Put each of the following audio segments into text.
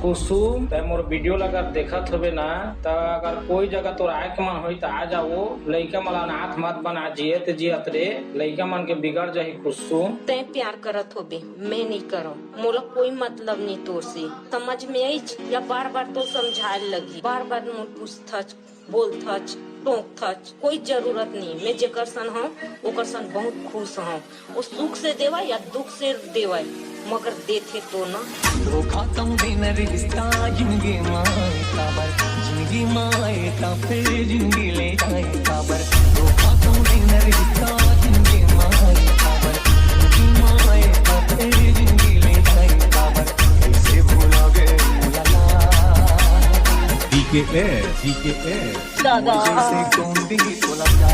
कुसुम ते मोर वीडियो लगा देखत होबे ना, तो अगर कोई जगह तोर आए के मन होई तो आ जाओ। लइका मला नाथ मत बना जियत जियत रे, लइका मन के बिगड़ जाही। कुसुम तय प्यार करत होबे, मैं नहीं करो। मोला कोई मतलब नहीं तोर से, समझ में आई या बार बार तो समझाए लगी, बार बार मुझ पूछथच बोलथच टोकथच। कोई जरूरत नहीं, मैं जेकर सन हूँ ओकर सन बहुत खुश हूँ। वो सुख से देवा या दुख से देवा, मगर देथे तो ना। धोखा कम दिन रिश्ता जिंदगी माए काबर, जिंदगी माए का फिर जिंदगी ले जाए काबर। धोखा कम दिन रिश्ता जिंदगी माए काबर, जिंदगी माए का फिर जिंदगी ले जाए काबर। कैसे भूलोगे मुलाला DKS दादा जैसे कौन भी बोला जा,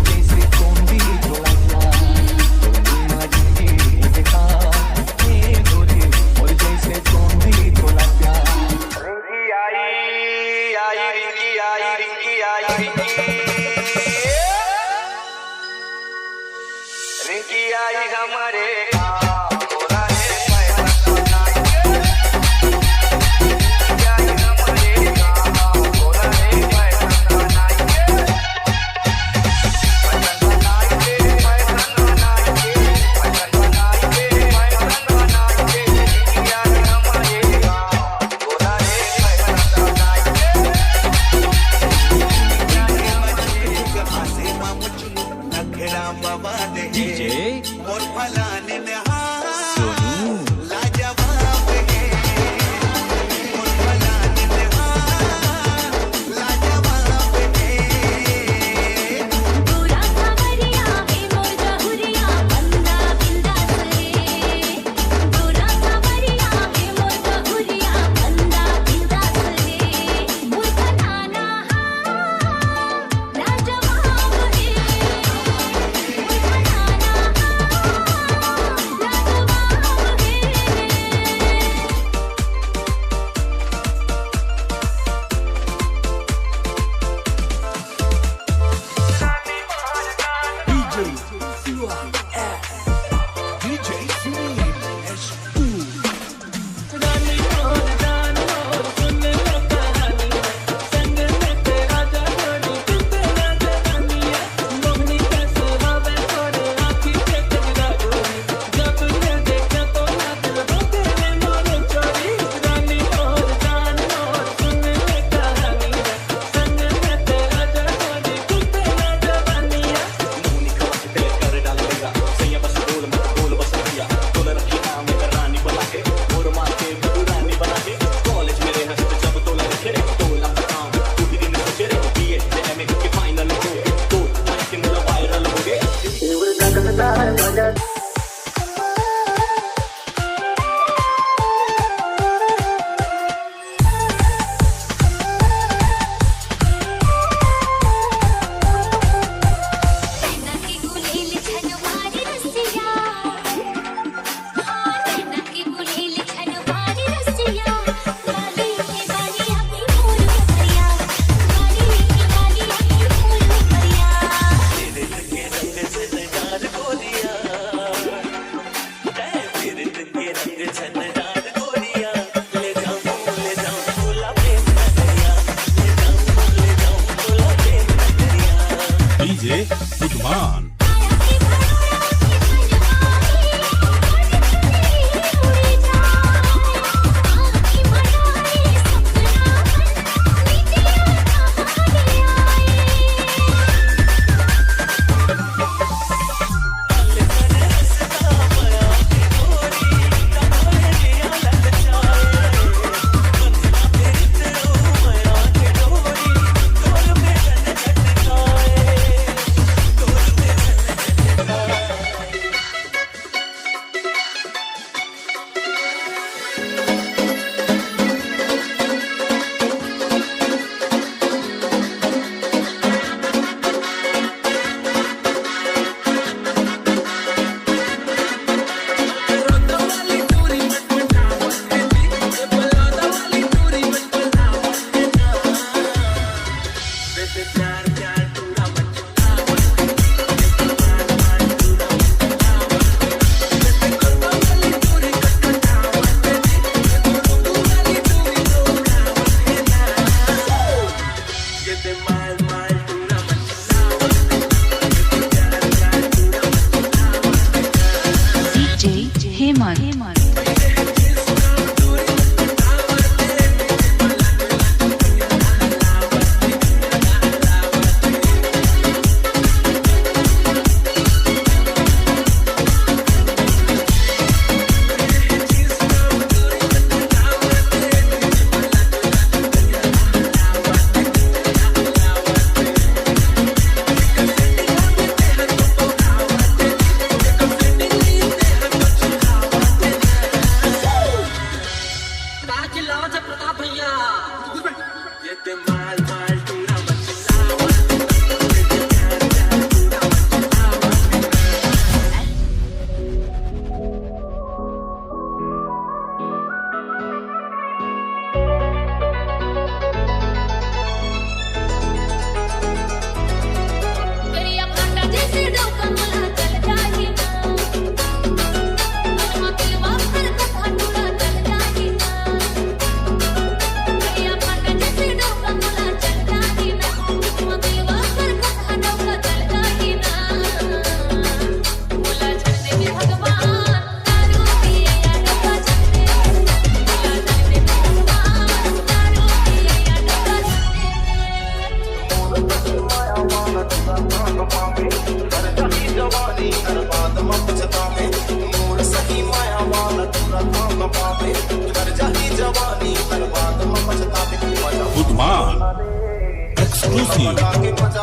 जैसे कौन भी बोला जा, दुनिया जिंदगी देखा ये गोरी, और जैसे कौन भी बोला जा। रिंकी आई रिंकी आई रिंकी आई रिंकी आई हमारे Udman Exclusive.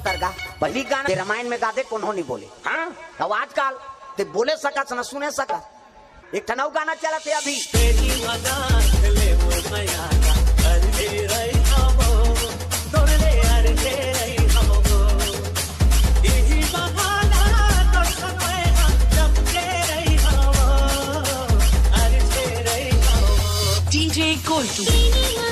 तर गा पहली गाना रामायण में गा दे कौन नहीं बोले। हाँ अब आजकल ते बोले सका न सुने सका। एक ठनाव गाना चला थे अभी DJ Goitu.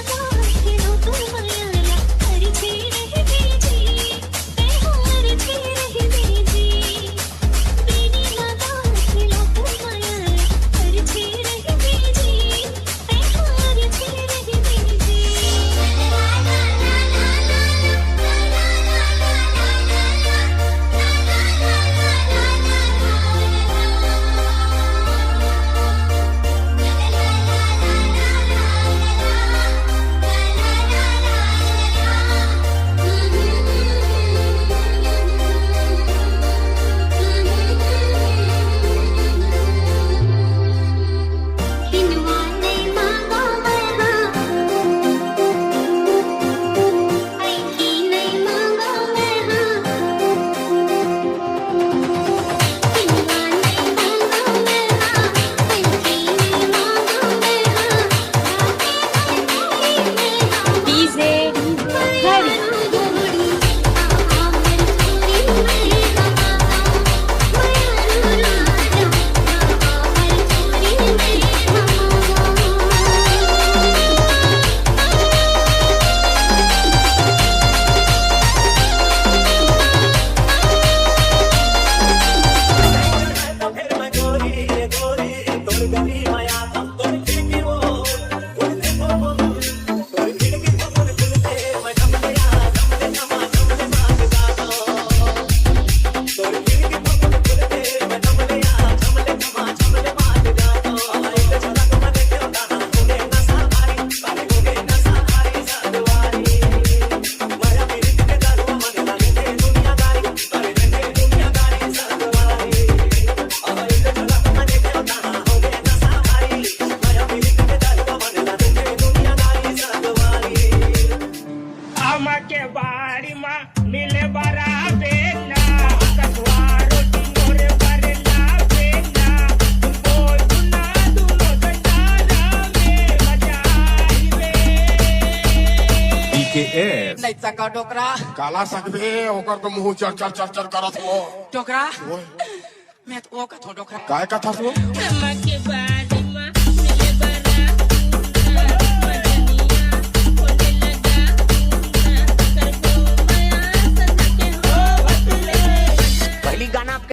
डोकरा काला सकबे ओकर तो मुंह चर चर चर चर करत हो डोकरा मैं तो ओ का डोकरा काय कथा हो अम्मा के